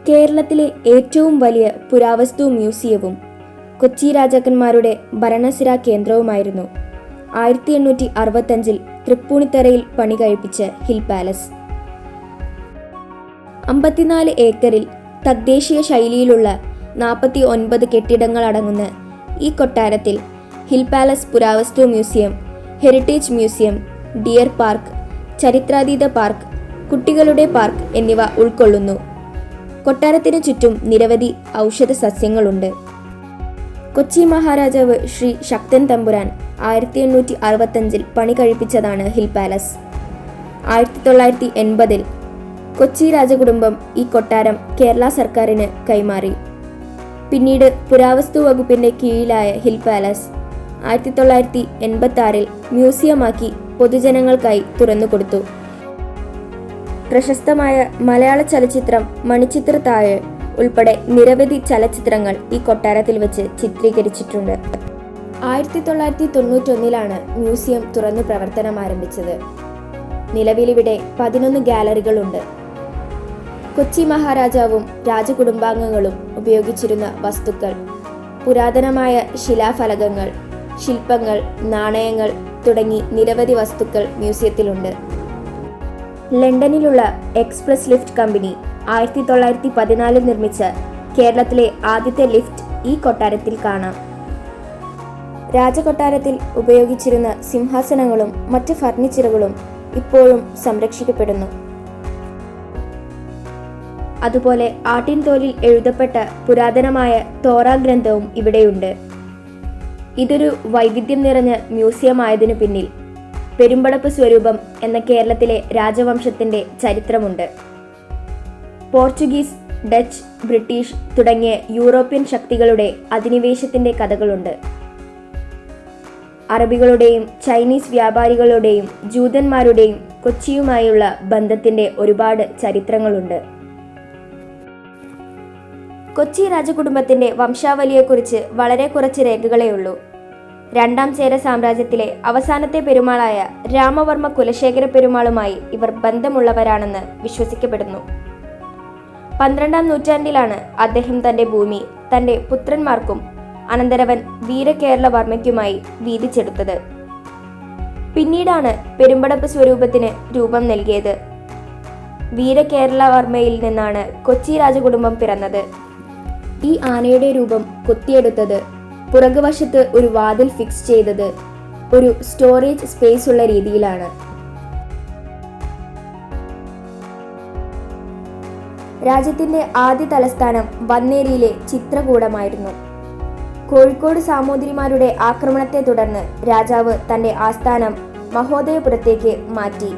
കേരളത്തിലെ ഏറ്റവും വലിയ പുരാവസ്തു മ്യൂസിയവും കൊച്ചി രാജാക്കന്മാരുടെ ഭരണസിരാ കേന്ദ്രവുമായിരുന്നു 1865 തൃപ്പൂണിത്തറയിൽ പണി കഴിപ്പിച്ച ഹിൽ പാലസ്. 54 ഏക്കറിൽ തദ്ദേശീയ ശൈലിയിലുള്ള 49 കെട്ടിടങ്ങളടങ്ങുന്ന ഈ കൊട്ടാരത്തിൽ ഹിൽ പാലസ് പുരാവസ്തു museum, heritage museum, deer park, ചരിത്രാതീത പാർക്ക്, കുട്ടികളുടെ പാർക്ക് എന്നിവ ഉൾക്കൊള്ളുന്നു. കൊട്ടാരത്തിനു ചുറ്റും നിരവധി ഔഷധ സസ്യങ്ങളുണ്ട്. കൊച്ചി മഹാരാജാവ് ശ്രീ ശക്തൻ തമ്പുരാൻ 1865 പണി കഴിപ്പിച്ചതാണ് ഹിൽ പാലസ്. 1980 കൊച്ചി രാജകുടുംബം ഈ കൊട്ടാരം കേരള സർക്കാരിന് കൈമാറി. പിന്നീട് പുരാവസ്തു വകുപ്പിന്റെ കീഴിലായ ഹിൽ പാലസ് 1986 മ്യൂസിയമാക്കി പൊതുജനങ്ങൾക്കായി തുറന്നുകൊടുത്തു. പ്രശസ്തമായ മലയാള ചലച്ചിത്രം മണിച്ചിത്ര താഴ് ഉൾപ്പെടെ നിരവധി ചലച്ചിത്രങ്ങൾ ഈ കൊട്ടാരത്തിൽ വെച്ച് ചിത്രീകരിച്ചിട്ടുണ്ട്. 1991 മ്യൂസിയം തുറന്നു പ്രവർത്തനം ആരംഭിച്ചത്. നിലവിലിവിടെ 11 ഗാലറികളുണ്ട്. കൊച്ചി മഹാരാജാവും രാജകുടുംബാംഗങ്ങളും ഉപയോഗിച്ചിരുന്ന വസ്തുക്കൾ, പുരാതനമായ ശിലാഫലകങ്ങൾ, ശില്പങ്ങൾ, നാണയങ്ങൾ തുടങ്ങി നിരവധി വസ്തുക്കൾ മ്യൂസിയത്തിലുണ്ട്. ലണ്ടനിലുള്ള എക്സ്പ്രസ് ലിഫ്റ്റ് കമ്പനി 1914 നിർമ്മിച്ച കേരളത്തിലെ ആദ്യത്തെ ലിഫ്റ്റ് ഈ കൊട്ടാരത്തിൽ കാണാം. രാജകൊട്ടാരത്തിൽ ഉപയോഗിച്ചിരുന്ന സിംഹാസനങ്ങളും മറ്റ് ഫർണിച്ചറുകളും ഇപ്പോഴും സംരക്ഷിക്കപ്പെടുന്നു. അതുപോലെ ആട്ടിൻതോലിൽ എഴുതപ്പെട്ട പുരാതനമായ തോറ ഗ്രന്ഥവും ഇവിടെയുണ്ട്. ഇതൊരു വൈവിധ്യം നിറഞ്ഞ മ്യൂസിയം ആയതിനു പിന്നിൽ പെരുമ്പടപ്പ് സ്വരൂപം എന്ന കേരളത്തിലെ രാജവംശത്തിന്റെ ചരിത്രമുണ്ട്. പോർച്ചുഗീസ്, ഡച്ച്, ബ്രിട്ടീഷ് തുടങ്ങിയ യൂറോപ്യൻ ശക്തികളുടെ അധിനിവേശത്തിന്റെ കഥകളുണ്ട്. അറബികളുടെയും ചൈനീസ് വ്യാപാരികളുടെയും ജൂതന്മാരുടെയും കൊച്ചിയുമായുള്ള ബന്ധത്തിന്റെ ഒരുപാട് ചരിത്രങ്ങളുണ്ട്. കൊച്ചി രാജകുടുംബത്തിന്റെ വംശാവലിയെക്കുറിച്ച് വളരെ കുറച്ച് രേഖകളേയുള്ളൂ. രണ്ടാം ചേര സാമ്രാജ്യത്തിലെ അവസാനത്തെ പെരുമാളായ രാമവർമ്മ കുലശേഖര പെരുമാളുമായി ഇവർ ബന്ധമുള്ളവരാണെന്ന് വിശ്വസിക്കപ്പെടുന്നു. 12ാം നൂറ്റാണ്ടിലാണ് അദ്ദേഹം തന്റെ ഭൂമി തന്റെ പുത്രന്മാർക്കും അനന്തരവൻ വീരകേരളവർമ്മയ്ക്കുമായി വീതിച്ചെടുത്തത്. പിന്നീടാണ് പെരുമ്പടപ്പ് സ്വരൂപത്തിന് രൂപം നൽകിയത്. വീരകേരളവർമ്മയിൽ നിന്നാണ് കൊച്ചി രാജകുടുംബം പിറന്നത്. ഈ ആനയുടെ രൂപം കൊത്തിയെടുത്തത്, പുറകുവശത്ത് ഒരു വാതിൽ ഫിക്സ് ചെയ്തത് ഒരു സ്റ്റോറേജ് സ്പേസ് ഉള്ള രീതിയിലാണ്. രാജ്യത്തിന്റെ ആദ്യ തലസ്ഥാനം വന്നേരിയിലെ ചിത്രകൂടമായിരുന്നു. കോഴിക്കോട് സാമൂതിരിമാരുടെ ആക്രമണത്തെ തുടർന്ന് രാജാവ് തന്റെ ആസ്ഥാനം മഹോദയപുരത്തേക്ക് മാറ്റി.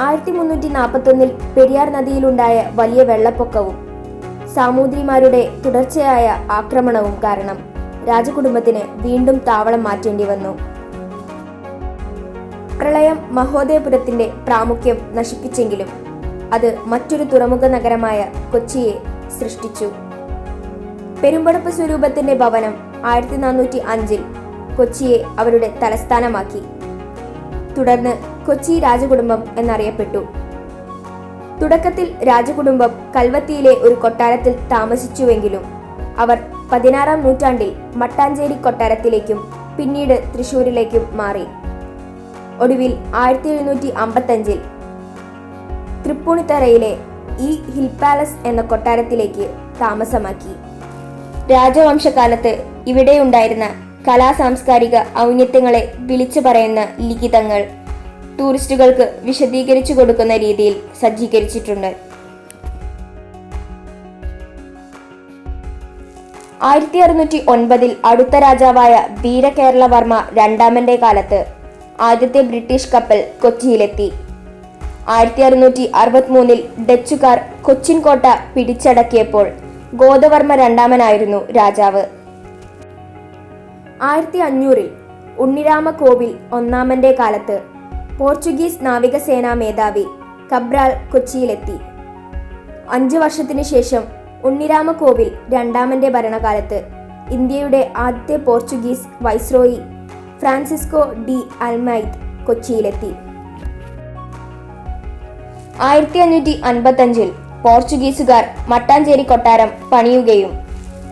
1341 പെരിയാർ നദിയിലുണ്ടായ വലിയ വെള്ളപ്പൊക്കവും സാമൂതിരിമാരുടെ തുടർച്ചയായ ആക്രമണവും കാരണം രാജകുടുംബത്തിന് വീണ്ടും താവളം മാറ്റേണ്ടി വന്നു. പ്രളയം മഹോദയപുരത്തിന്റെ പ്രാമുഖ്യം നശിപ്പിച്ചെങ്കിലും അത് മറ്റൊരു തുറമുഖ നഗരമായ കൊച്ചിയെ സൃഷ്ടിച്ചു. പെരുമ്പടപ്പ് സ്വരൂപത്തിന്റെ ഭവനം 1405 കൊച്ചിയെ അവരുടെ തലസ്ഥാനമാക്കി. തുടർന്ന് കൊച്ചി രാജകുടുംബം എന്നറിയപ്പെട്ടു. തുടക്കത്തിൽ രാജകുടുംബം കൽവത്തിയിലെ ഒരു കൊട്ടാരത്തിൽ താമസിച്ചുവെങ്കിലും അവർ 16ാം നൂറ്റാണ്ടിൽ മട്ടാഞ്ചേരി കൊട്ടാരത്തിലേക്കും പിന്നീട് തൃശ്ശൂരിലേക്കും മാറി. ഒടുവിൽ 1755 തൃപ്പൂണിത്തറയിലെ ഈ ഹിൽ പാലസ് എന്ന കൊട്ടാരത്തിലേക്ക് താമസമാക്കി. രാജവംശകാലത്ത് ഇവിടെയുണ്ടായിരുന്ന കലാസാംസ്കാരിക ഔന്നത്യങ്ങളെ വിളിച്ചു പറയുന്ന ലിഖിതങ്ങൾ ടൂറിസ്റ്റുകൾക്ക് വിശദീകരിച്ചു കൊടുക്കുന്ന രീതിയിൽ സജ്ജീകരിച്ചിട്ടുണ്ട്. 1609 അടുത്ത രാജാവായ വീരകേരളവർമ്മ രണ്ടാമന്റെ കാലത്ത് ആദ്യത്തെ ബ്രിട്ടീഷ് കപ്പൽ കൊച്ചിയിലെത്തി. 1663 ഡച്ചുകാർ കൊച്ചിൻ കോട്ട പിടിച്ചടക്കിയപ്പോൾ ഗോദവർമ്മ രണ്ടാമനായിരുന്നു രാജാവ്. 1500 ഉണ്ണിരാമ കോവിൽ ഒന്നാമന്റെ കാലത്ത് പോർച്ചുഗീസ് നാവികസേനാ മേധാവി കബ്രാൽ കൊച്ചിയിലെത്തി. 5 വർഷത്തിനു ശേഷം ഉണ്ണിരാമ കോവിൽ രണ്ടാമന്റെ ഭരണകാലത്ത് ഇന്ത്യയുടെ ആദ്യത്തെ പോർച്ചുഗീസ് വൈസ്രോയി ഫ്രാൻസിസ്കോ ഡി അൽമൈദ് കൊച്ചിയിലെത്തി. 1555 പോർച്ചുഗീസുകാർ മട്ടാഞ്ചേരി കൊട്ടാരം പണിയുകയും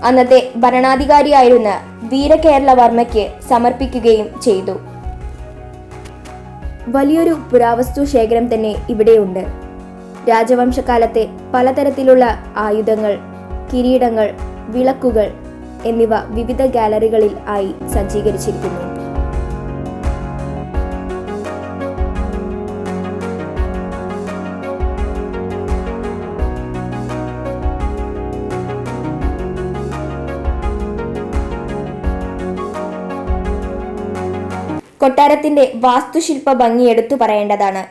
അന്നത്തെ ഭരണാധികാരിയായിരുന്ന വീരകേരളവർമ്മയ്ക്ക് സമർപ്പിക്കുകയും ചെയ്തു. വലിയൊരു പുരാവസ്തു ശേഖരം തന്നെ ഇവിടെയുണ്ട്. രാജവംശകാലത്തെ പലതരത്തിലുള്ള ആയുധങ്ങൾ, കിരീടങ്ങൾ, വിളക്കുകൾ എന്നിവ വിവിധ ഗാലറികളിൽ ആയി സജ്ജീകരിച്ചിരിക്കുന്നു. കൊട്ടാരത്തിന്റെ വാസ്തുശില്പ ഭംഗി എടുത്തു പറയേണ്ടതാണ്.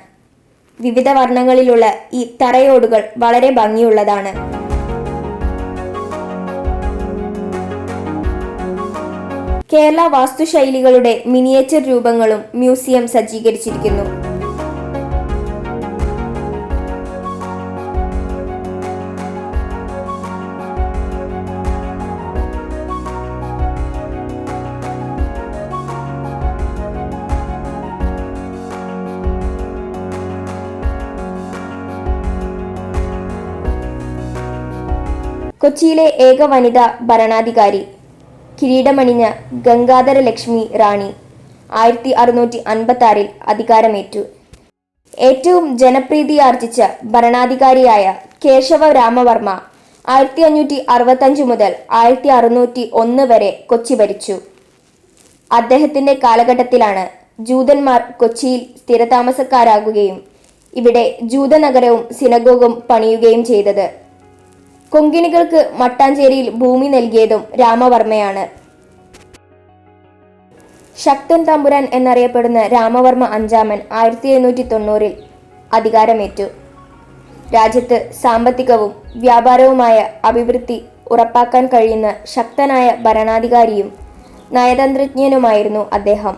വിവിധ വർണ്ണങ്ങളിലുള്ള ഈ തറയോടുകൾ വളരെ ഭംഗിയുള്ളതാണ്. കേരള വാസ്തുശൈലികളുടെ മിനിയേച്ചർ രൂപങ്ങളും മ്യൂസിയം സജ്ജീകരിച്ചിരിക്കുന്നു. കൊച്ചിയിലെ ഏക വനിതാ ഭരണാധികാരി, കിരീടമണിഞ്ഞ ഗംഗാധര ലക്ഷ്മി റാണി 1656 അധികാരമേറ്റു. ഏറ്റവും ജനപ്രീതിയാർജിച്ച ഭരണാധികാരിയായ കേശവ രാമവർമ്മ 1565 മുതൽ 1601 വരെ കൊച്ചി ഭരിച്ചു. അദ്ദേഹത്തിന്റെ കാലഘട്ടത്തിലാണ് ജൂതന്മാർ കൊച്ചിയിൽ സ്ഥിരതാമസക്കാരാകുകയും ഇവിടെ ജൂതനഗരവും സിനഗോഗും പണിയുകയും ചെയ്തത്. കൊങ്കിണികൾക്ക് മട്ടാഞ്ചേരിയിൽ ഭൂമി നൽകിയതും രാമവർമ്മയാണ്. ശക്തൻ തമ്പുരാൻ എന്നറിയപ്പെടുന്ന രാമവർമ്മ അഞ്ചാമൻ 1790 അധികാരമേറ്റു. രാജ്യത്ത് സാമ്പത്തികവും വ്യാപാരവുമായ അഭിവൃദ്ധി ഉറപ്പാക്കാൻ കഴിയുന്ന ശക്തനായ ഭരണാധികാരിയും നയതന്ത്രജ്ഞനുമായിരുന്നു അദ്ദേഹം.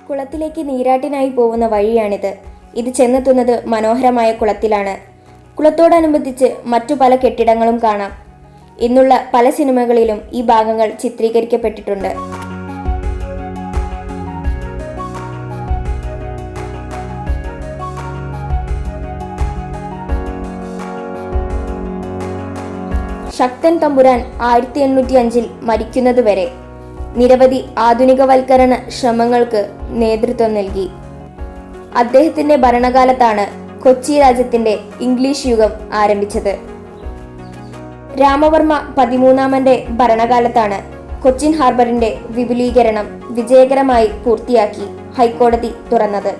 കുളത്തിലേക്ക് നീരാട്ടിനായി പോകുന്ന വഴിയാണിത്. ഇത് ചെന്നെത്തുന്നത് മനോഹരമായ കുളത്തിലാണ്. കുളത്തോടനുബന്ധിച്ച് മറ്റു പല കെട്ടിടങ്ങളും കാണാം. ഇന്നുള്ള പല സിനിമകളിലും ഈ ഭാഗങ്ങൾ ചിത്രീകരിക്കപ്പെട്ടിട്ടുണ്ട്. ശക്തൻ തമ്പുരാൻ 1805 മരിക്കുന്നതുവരെ നിരവധി ആധുനികവൽക്കരണ ശ്രമങ്ങൾക്ക് നേതൃത്വം നൽകി. അദ്ദേഹത്തിന്റെ ഭരണകാലത്താണ് കൊച്ചി രാജ്യത്തിന്റെ ഇംഗ്ലീഷ് യുഗം ആരംഭിച്ചത്. രാമവർമ്മ 13ാമന്റെ ഭരണകാലത്താണ് കൊച്ചിൻ ഹാർബറിന്റെ വിപുലീകരണം വിജയകരമായി പൂർത്തിയാക്കി ഹൈക്കോടതി തുറന്നത്.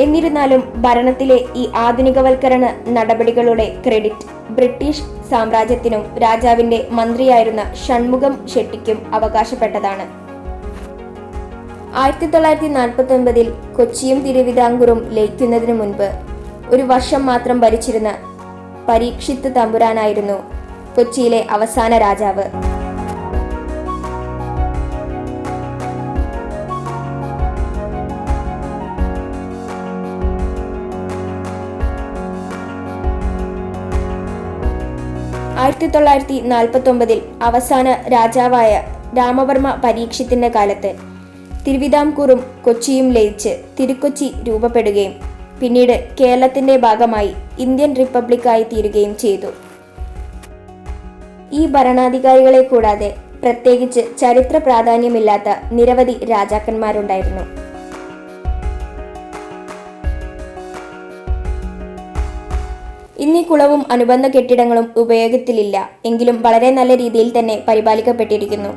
എന്നിരുന്നാലും ഭരണത്തിലെ ഈ ആധുനികവൽക്കരണ നടപടികളുടെ ക്രെഡിറ്റ് ബ്രിട്ടീഷ് സാമ്രാജ്യത്തിനും രാജാവിന്റെ മന്ത്രിയായിരുന്ന ഷൺമുഖം ഷെട്ടിക്കും അവകാശപ്പെട്ടതാണ്. 1949 കൊച്ചിയും തിരുവിതാംകൂറും ലയിക്കുന്നതിനു മുൻപ് ഒരു വർഷം മാത്രം ഭരിച്ചിരുന്ന പരീക്ഷിത്ത് തമ്പുരാനായിരുന്നു കൊച്ചിയിലെ അവസാന രാജാവ്. ആയിരത്തി 1949 അവസാന രാജാവായ രാമവർമ്മ പരീക്ഷിത്തിന്റെ കാലത്ത് തിരുവിതാംകൂറും കൊച്ചിയും ലയിച്ച് തിരുക്കൊച്ചി രൂപപ്പെടുകയും പിന്നീട് കേരളത്തിന്റെ ഭാഗമായി ഇന്ത്യൻ റിപ്പബ്ലിക്കായി തീരുകയും ചെയ്തു. ഈ ഭരണാധികാരികളെ കൂടാതെ പ്രത്യേകിച്ച് ചരിത്ര പ്രാധാന്യമില്ലാത്ത നിരവധി രാജാക്കന്മാരുണ്ടായിരുന്നു. ഇന്നീ കുളവും അനുബന്ധ കെട്ടിടങ്ങളും ഉപയോഗത്തിലില്ല, എങ്കിലും വളരെ നല്ല രീതിയിൽ തന്നെ പരിപാലിക്കപ്പെട്ടിരിക്കുന്നു.